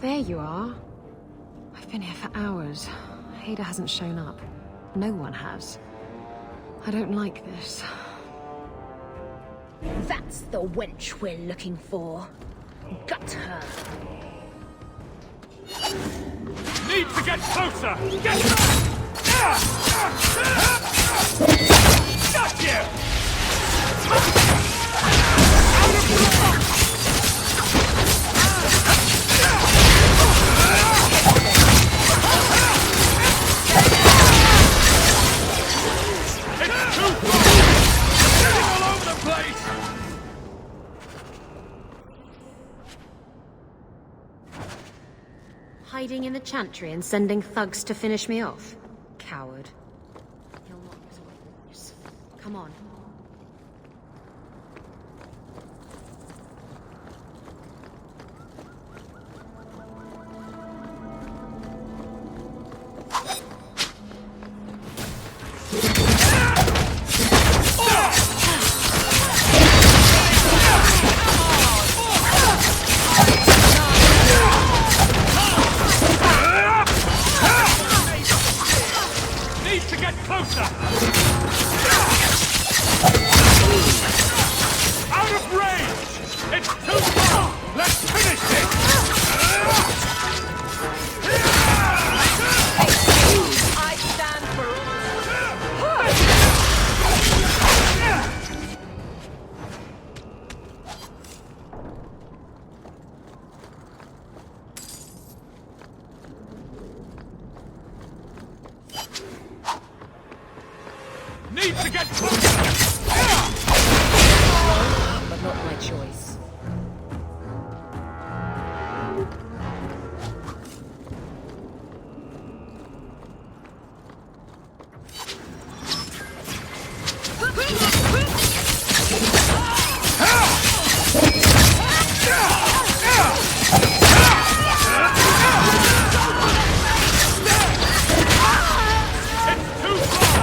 There you are. I've been here for hours. Ada hasn't shown up. No one has. I don't like this. That's the wench we're looking for. Gut her. Need to get closer! Get Got you! Out of block! It's too far! Getting all over the place! Hiding in the chantry and sending thugs to finish me off? Coward. You'll not get away with this. Come on. Need to get closer! But not my choice. It's too far!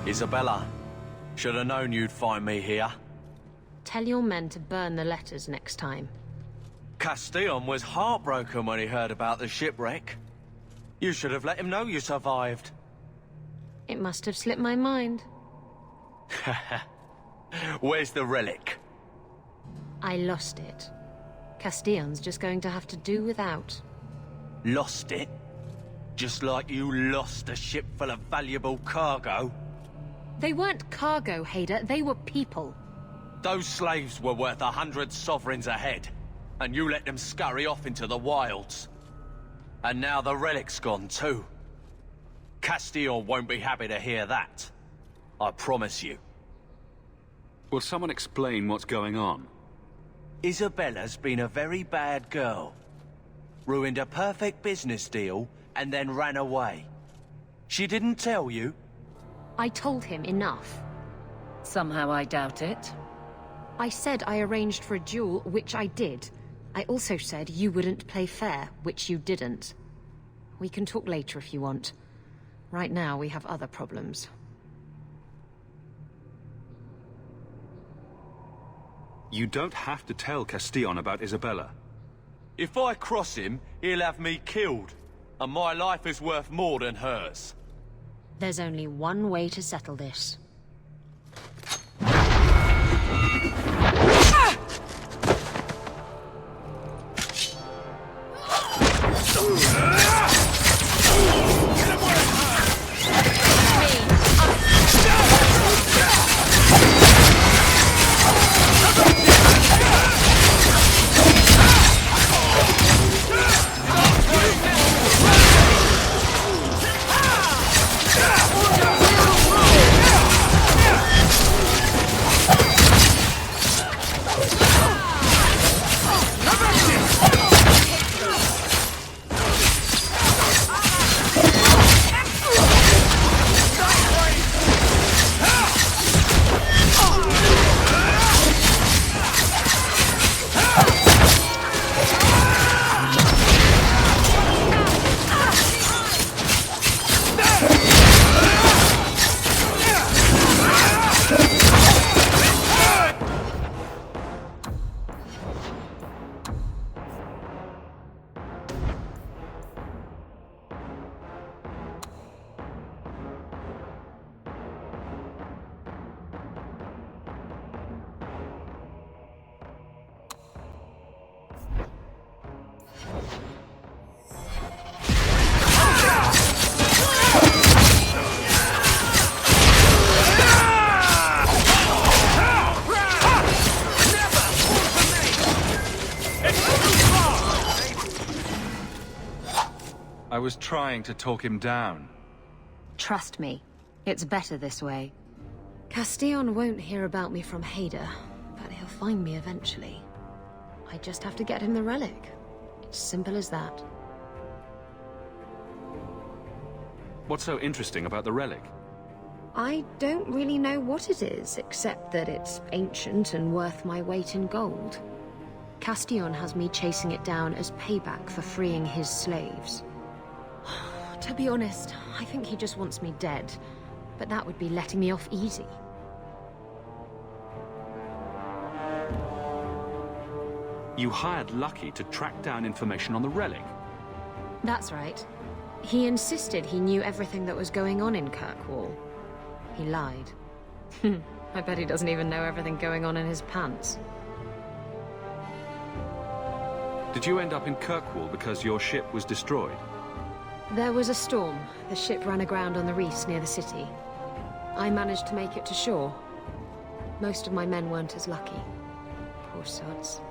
Isabella, should have known you'd find me here. Tell your men to burn the letters next time. Castillon was heartbroken when he heard about the shipwreck. You should have let him know you survived. It must have slipped my mind. Where's the relic? I lost it. Castillon's just going to have to do without. Lost it? Just like you lost a ship full of valuable cargo? They weren't cargo, Hader. They were people. Those slaves were worth 100 sovereigns a head, and you let them scurry off into the wilds. And now the relic's gone too. Castillon won't be happy to hear that. I promise you. Will someone explain what's going on? Isabella's been a very bad girl. Ruined a perfect business deal, and then ran away. She didn't tell you? I told him enough. Somehow I doubt it. I said I arranged for a duel, which I did. I also said you wouldn't play fair, which you didn't. We can talk later if you want. Right now, we have other problems. You don't have to tell Castillon about Isabella. If I cross him, he'll have me killed. And my life is worth more than hers. There's only one way to settle this. I was trying to talk him down. Trust me, it's better this way. Castillon won't hear about me from Hader, but he'll find me eventually. I just have to get him the relic. It's simple as that. What's so interesting about the relic? I don't really know what it is, except that it's ancient and worth my weight in gold. Castillon has me chasing it down as payback for freeing his slaves. To be honest, I think he just wants me dead, but that would be letting me off easy. You hired Lucky to track down information on the relic. That's right. He insisted he knew everything that was going on in Kirkwall. He lied. I bet he doesn't even know everything going on in his pants. Did you end up in Kirkwall because your ship was destroyed? There was a storm. The ship ran aground on the reefs near the city. I managed to make it to shore. Most of my men weren't as lucky. Poor sods.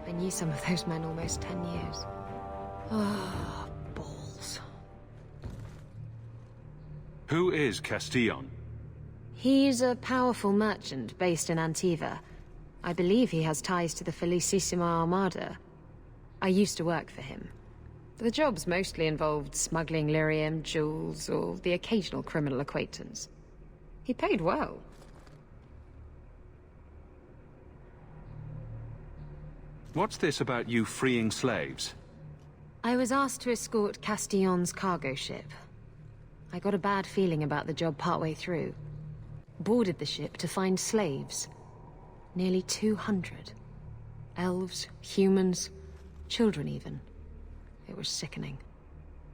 I knew some of those men almost 10 years. Ah, balls. Who is Castillon? He's a powerful merchant based in Antiva. I believe he has ties to the Felicissima Armada. I used to work for him. The jobs mostly involved smuggling lyrium, jewels, or the occasional criminal acquaintance. He paid well. What's this about you freeing slaves? I was asked to escort Castillon's cargo ship. I got a bad feeling about the job partway through. Boarded the ship to find slaves. Nearly 200. Elves, humans, children even. It was sickening.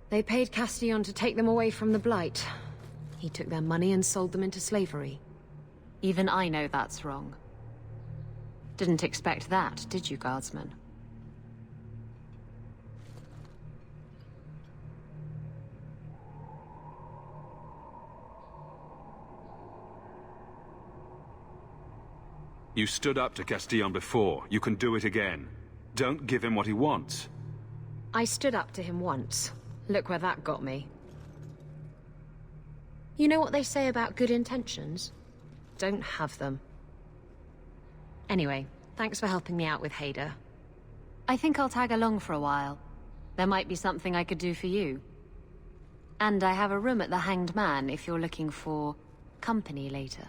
They paid Castillon to take them away from the Blight. He took their money and sold them into slavery. Even I know that's wrong. Didn't expect that, did you, Guardsman? You stood up to Castillon before. You can do it again. Don't give him what he wants. I stood up to him once. Look where that got me. You know what they say about good intentions? Don't have them. Anyway, thanks for helping me out with Hader. I think I'll tag along for a while. There might be something I could do for you. And I have a room at the Hanged Man if you're looking for company later.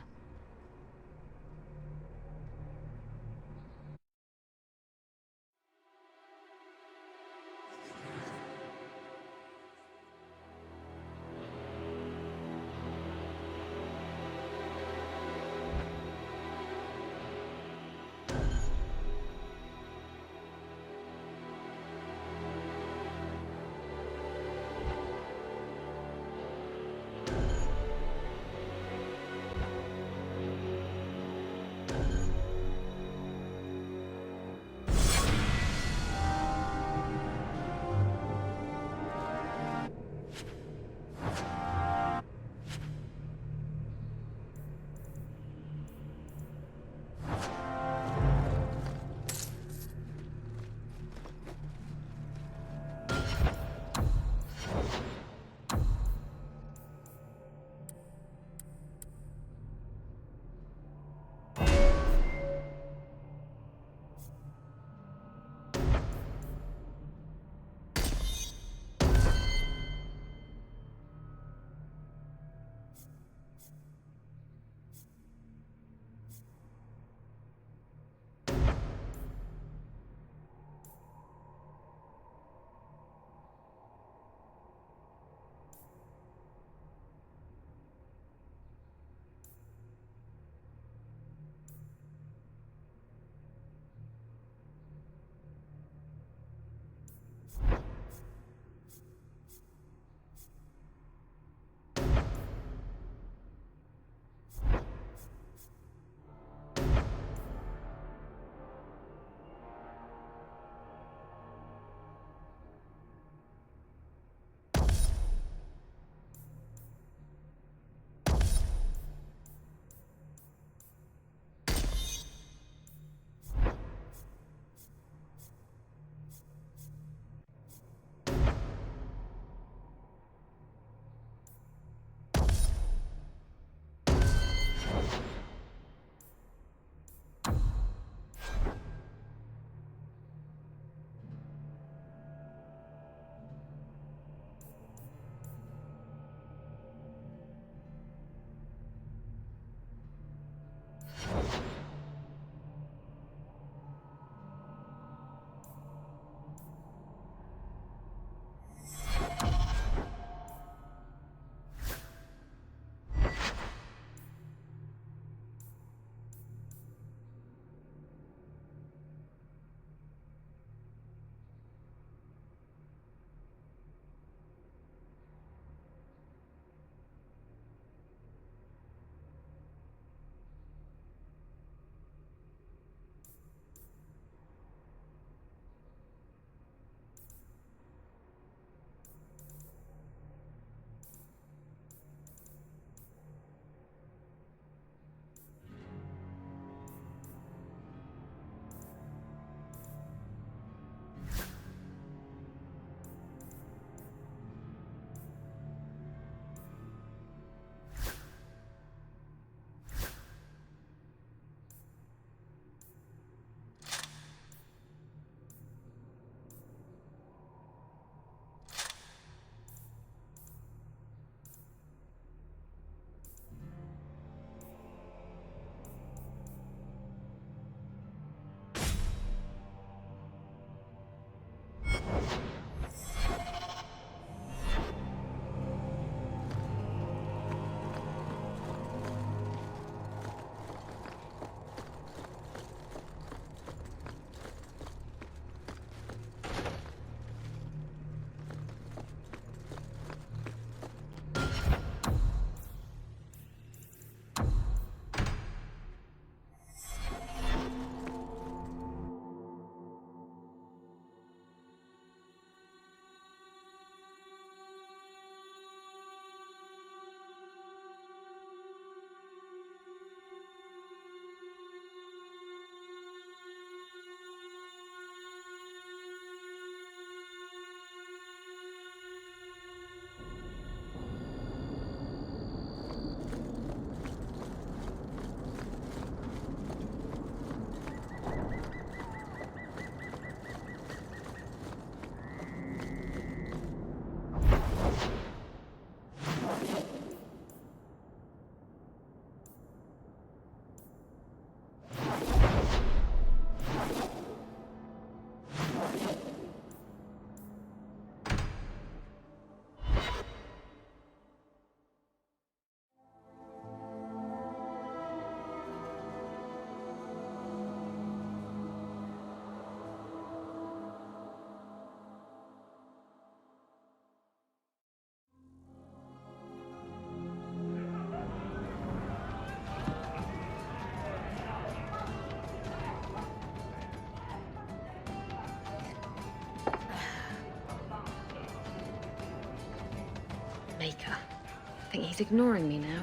think he's ignoring me now.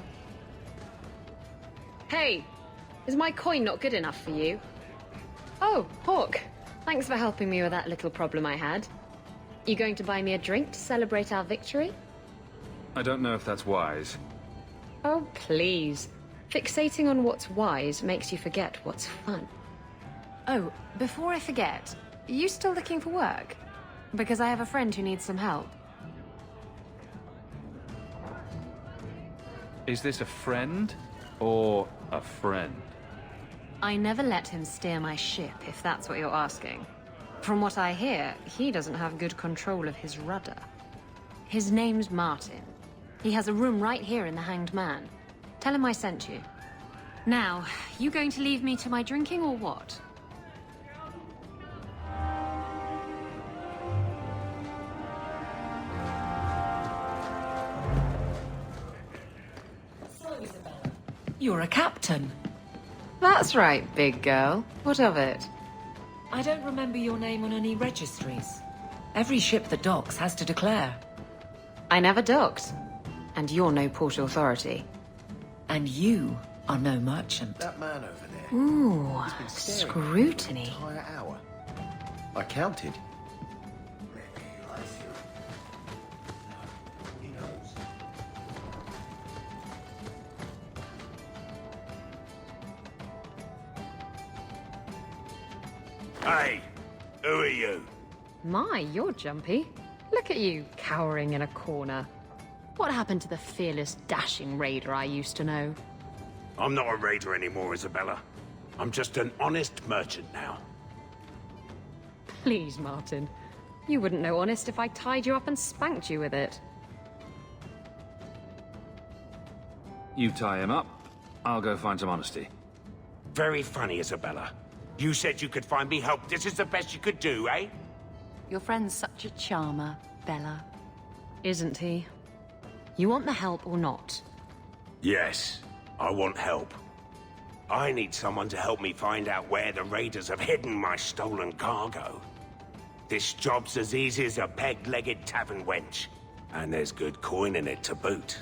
Hey! Is my coin not good enough for you? Oh, Hawk. Thanks for helping me with that little problem I had. You going to buy me a drink to celebrate our victory? I don't know if that's wise. Oh, please. Fixating on what's wise makes you forget what's fun. Oh, before I forget, are you still looking for work? Because I have a friend who needs some help. Is this a friend or a friend? I never let him steer my ship, if that's what you're asking. From what I hear, he doesn't have good control of his rudder. His name's Martin. He has a room right here in the Hanged Man. Tell him I sent you. Now, you going to leave me to my drinking or what? You're a captain. That's right, big girl. What of it? I don't remember your name on any registries. Every ship that docks has to declare. I never docked. And you're no port authority. And you are no merchant. That man over there. Ooh, He's been staring scrutiny. for an entire hour. I counted. He knows. Hey, who are you? My, you're jumpy. Look at you, cowering in a corner. What happened to the fearless, dashing raider I used to know? I'm not a raider anymore, Isabella. I'm just an honest merchant now. Please, Martin. You wouldn't know honest if I tied you up and spanked you with it. You tie him up, I'll go find some honesty. Very funny, Isabella. You said you could find me help. This is the best you could do, eh? Your friend's such a charmer, Bella. Isn't he? You want the help or not? Yes, I want help. I need someone to help me find out where the raiders have hidden my stolen cargo. This job's as easy as a peg-legged tavern wench. And there's good coin in it to boot.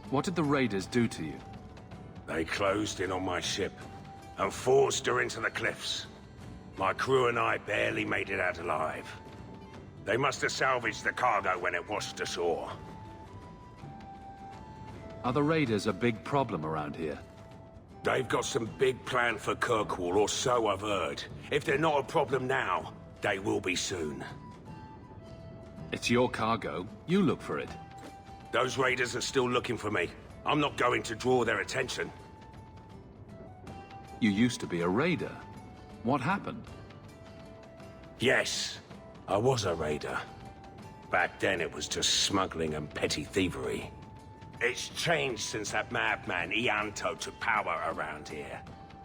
What did the raiders do to you? They closed in on my ship and forced her into the cliffs. My crew and I barely made it out alive. They must have salvaged the cargo when it washed ashore. Are the raiders a big problem around here? They've got some big plan for Kirkwall, or so I've heard. If they're not a problem now, they will be soon. It's your cargo. You look for it. Those raiders are still looking for me. I'm not going to draw their attention. You used to be a raider. What happened? Yes, I was a raider. Back then it was just smuggling and petty thievery. It's changed since that madman Ianto took power around here.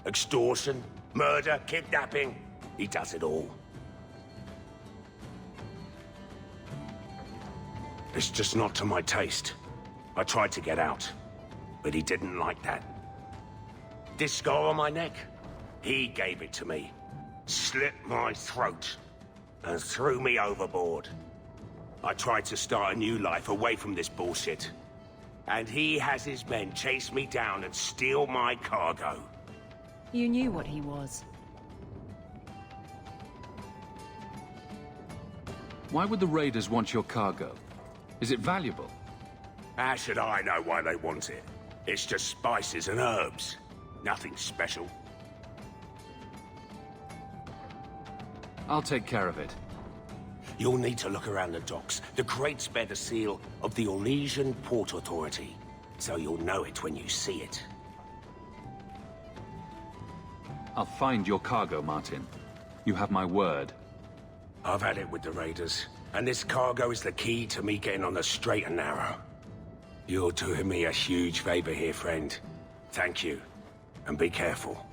Extortion, murder, kidnapping. He does it all. It's just not to my taste. I tried to get out, but he didn't like that. This scar on my neck? He gave it to me. Slit my throat and threw me overboard. I tried to start a new life away from this bullshit. And he has his men chase me down and steal my cargo. You knew what he was. Why would the raiders want your cargo? Is it valuable? How should I know why they want it? It's just spices and herbs. Nothing special. I'll take care of it. You'll need to look around the docks. The crates bear the seal of the Orlesian Port Authority, so you'll know it when you see it. I'll find your cargo, Martin. You have my word. I've had it with the raiders, and this cargo is the key to me getting on the straight and narrow. You're doing me a huge favor here, friend. Thank you, and be careful.